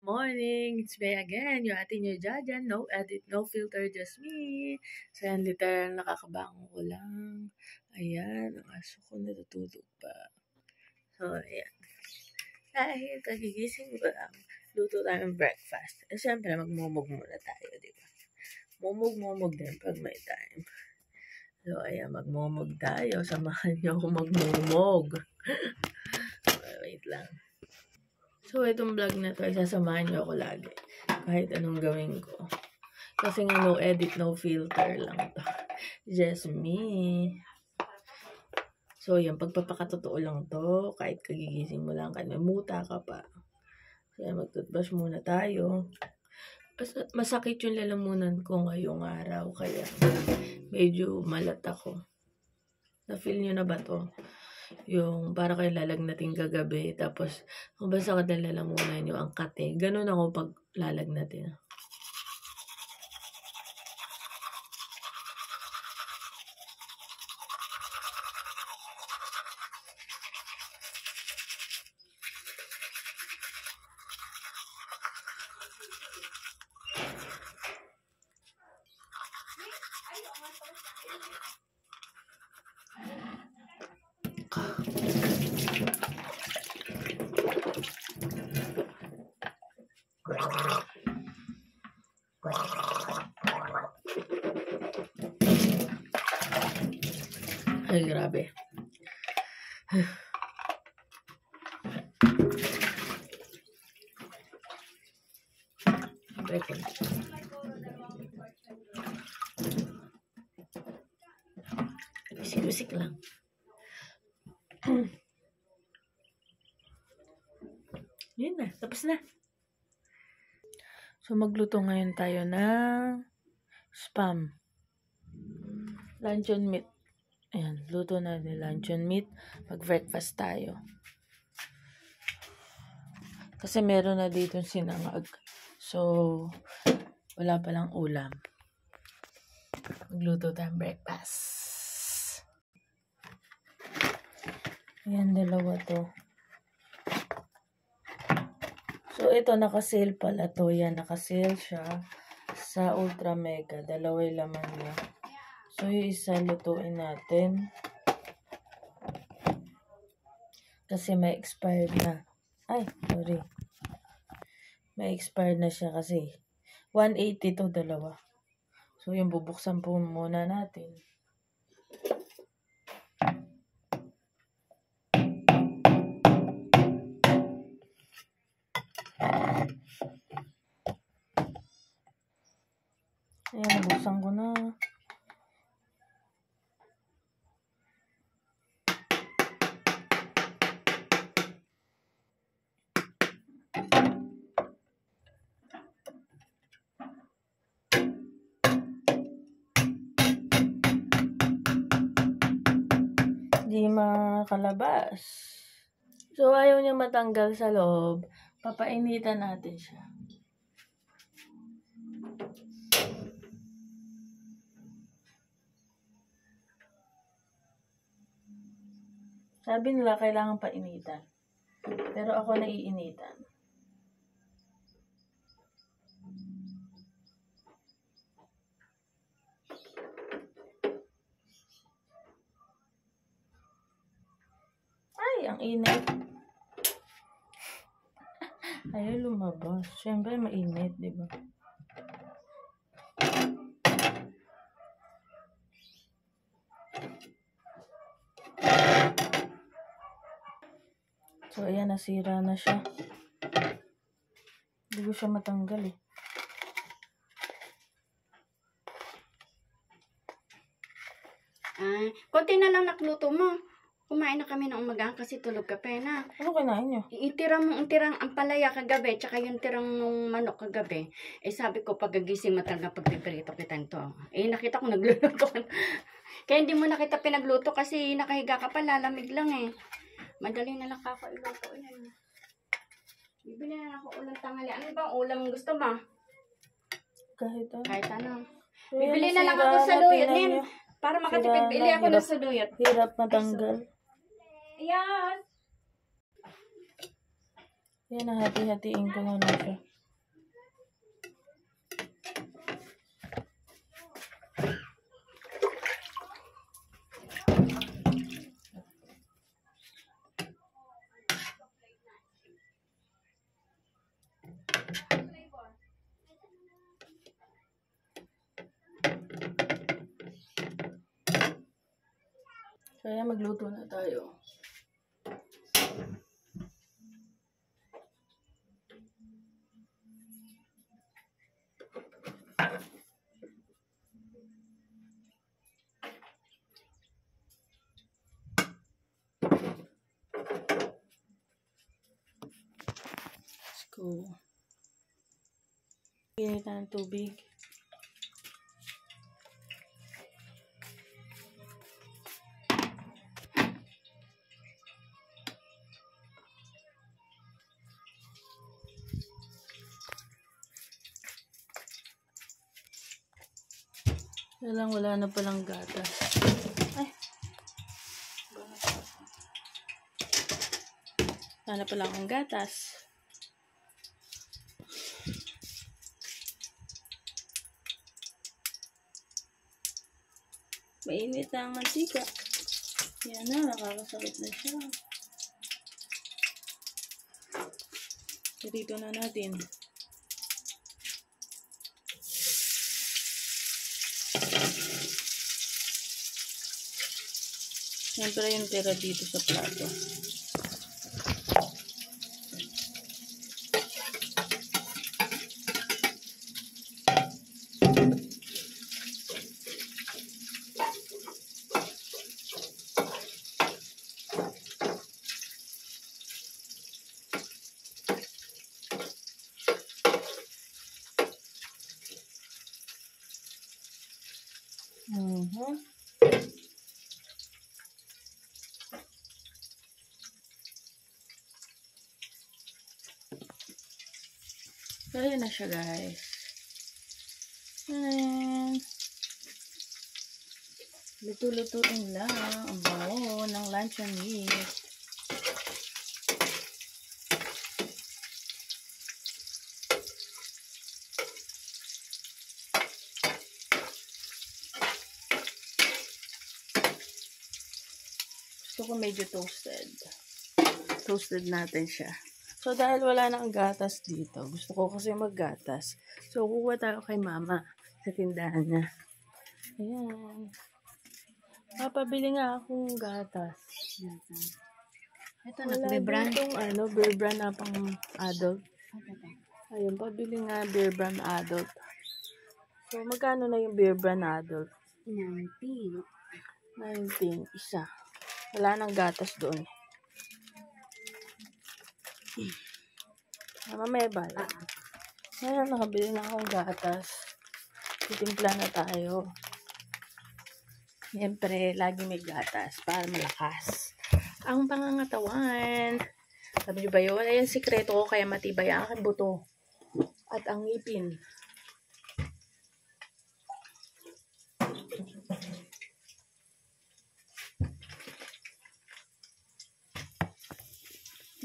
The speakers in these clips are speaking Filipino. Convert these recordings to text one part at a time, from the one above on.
morning! It's me again, yung ating new Jajan. No edit, no filter, just me. So yan, literal nakakabangon ko lang. Ayan, ang aso ko natutulog pa. So, ayan. Dahil kagigising ko lang, luto tayo ng breakfast. Eh, syempre, magmumog muna tayo, di ba? Mumog din pag may time. So, ayan, magmumog tayo. Samahan niyo ako magmumog. Wait lang. So, itong vlog na to, sasamahan niyo ako lagi. Kahit anong gawin ko. Kasi nga, no edit, no filter lang to. Just me. So, yan, pagpapakatotoo lang to. Kahit kagigising mo lang, kahit may muta ka pa. Kaya mag-toothbrush muna tayo. Masakit yung lalamunan ko ngayong araw. Kaya, medyo malat ako. Na-feel nyo na ba to? Yung para kayo lalagnating kagabi, tapos kung basta ka lalamunan nyo ang kate, ganun ako pag lalagnatin. Ay, grabe. Breaking. Bisik-bisik lang. Yun na, tapos na. So, magluto ngayon tayo ng spam. Luncheon meat. Ayan, luto natin luncheon meat. Mag-breakfast tayo. Kasi meron na dito sinangag. So, wala palang ulam. Magluto tayong breakfast. Ayan, dalawa to. So, ito naka-sale pala to. Yan, naka-sale siya sa Ultra Mega. Dalawa yung laman niya. So, yung isa lutuin natin. Kasi may expired na. Ay, sorry. May expired na siya kasi 180 to dalawa. So, yung bubuksan po muna natin. Ayan, buksan ko na. Hindi makalabas. So, ayaw niya matanggal sa loob. Papainitan natin siya. Sabi nila, kailangan painitan. Pero ako naiinitan. Ay, ang init. Ayaw lumabas. Siyempre, mainit, di ba? So, ayan, nasira na siya. Hindi ko siya matanggal eh. Konti na lang nakluto mo. Kumain na kami ng umaga kasi tulog ka pa na. Ano kinain niyo? Itirang ampalaya kagabi, tsaka yung tirang ng manok kagabi. Eh sabi ko, pagagising mo talaga pagpiprito kita to. Eh nakita ko nagluluto. Kaya hindi mo nakita pinagluto kasi nakahiga ka pa, lalamig lang eh. Madali na lang kakailuto yan. Bibili na ako ulam tanghali. Ano bang ulam gusto mo? Kahit ano. Kahit ano. Bibili na lang ako sa luyot din. Para makatipid, bili ako ng saluyot. Hirap matanggal. Ayan. Yan, hati-hatiin ko na siya. Kaya magluto na tayo. Let's go. Init na ng tubig. Wala na palang gatas. Ay. Wala na pala akong gatas. Mainit na ang mantika. Yan na, nakakasakit na siya. Dito na natin. Siyempre yung tira dito sa plato. So, ayan na siya, guys. And, luto-lutuin lang ang bango ng luncheon meat. Gusto ko medyo toasted. Toasted natin siya. So, dahil wala na ang gatas dito, gusto ko kasi maggatas. So, kukuha tayo kay mama sa tindahan niya. Ayan. Papabili nga akong gatas. Ito na, Bear Brand. Itong Bear Brand na pang adult. Ayun, pabili nga Bear Brand adult. So, magkano na yung Bear Brand adult? 19. 19, isa. Wala nang gatas doon. Mamaya bala. Ngayon, nakabili na akong gatas. Titimpla na tayo. Siyempre, lagi may gatas para malakas ang pangangatawan. Sabi niyo ba yun? Ayan, sikreto ko kaya matibay ang aking buto at ang ngipin.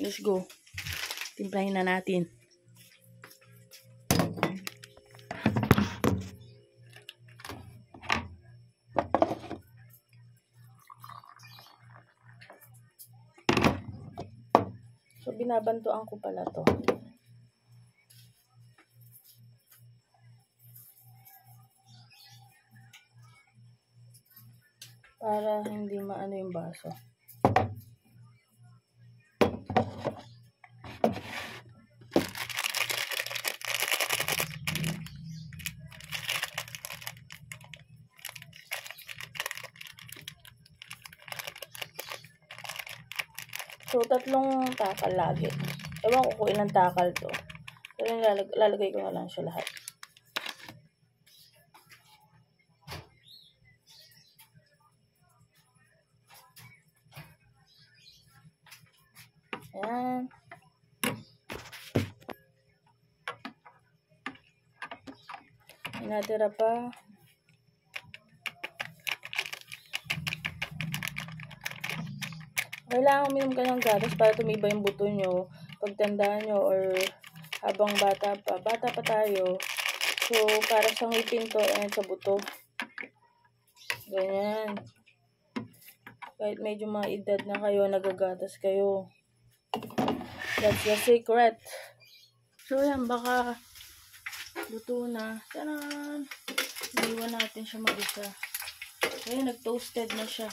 Let's go. Timplahin na natin. So, binabantuan ko pala to. Para hindi maano yung baso. So, 3 takal lagi. Ewan ko kung ilang takal to. Pero lalagay ko na lang siya lahat. Ayan. Natira pa. Kailangan uminom ka ng gatas para tumibay yung buto nyo. Pagtandaan nyo or habang bata pa tayo. So, para sa ngipin to and sa buto. Ganyan. Kahit medyo mga edad na kayo, nagagatas kayo. That's the secret. So, yan, baka luto na. Tanan! Iwan natin siya mag-isa. Kaya nag-toasted na siya.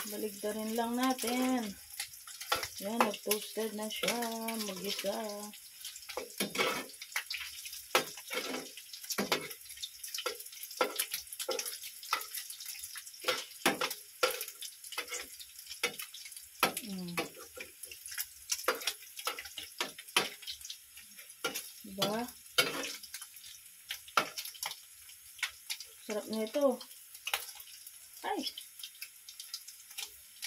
Baligtarin lang natin. Yan, nag-toasted na siya. Mag-isa. Diba? Sarap nito. Ay!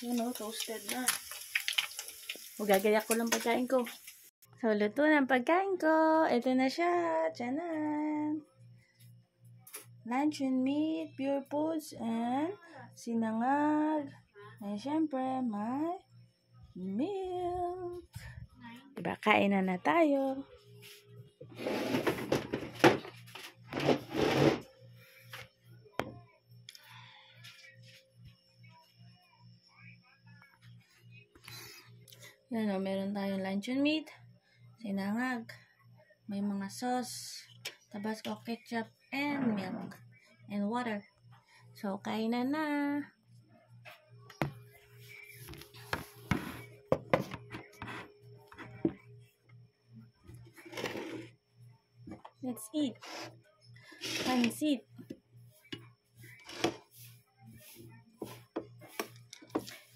Yan o, toasted na. Magagayak ko lang pagkain ko. So, luto ng pagkain ko. Ito na siya. Tiyanan! Luncheon meat, pure foods, and sinangag. And syempre, may milk. Diba, kain na tayo. Yan o, meron tayong luncheon meat, sinangag, may mga sauce, Tabasco ketchup, and milk, and water. So, kainan na. Let's eat. Pansit.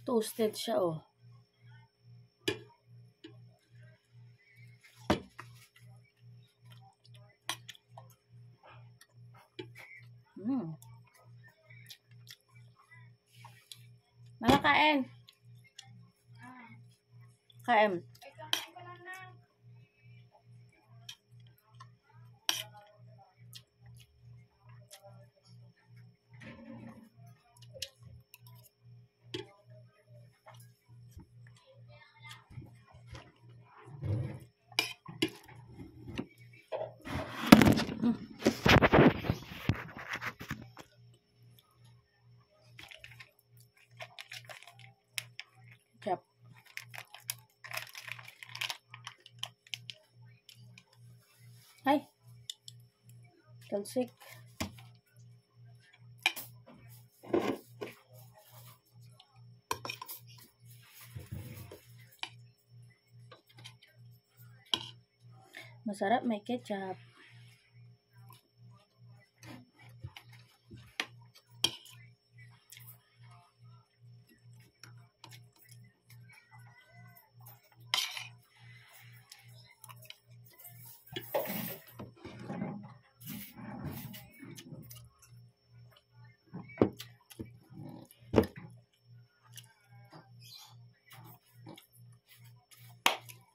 Toasted siya, oh. Makakain. Kain. Ketchup. Ay. Talsik. Masarap may ketchup.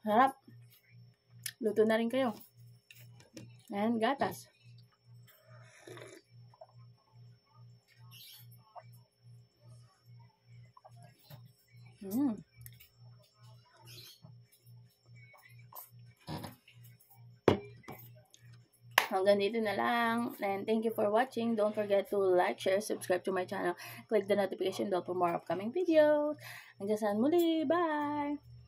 Sarap. Luto na rin kayo. And gatas. Hanggang dito na lang. And thank you for watching. Don't forget to like, share, subscribe to my channel. Click the notification bell for more upcoming videos. Hanggang saan muli. Bye!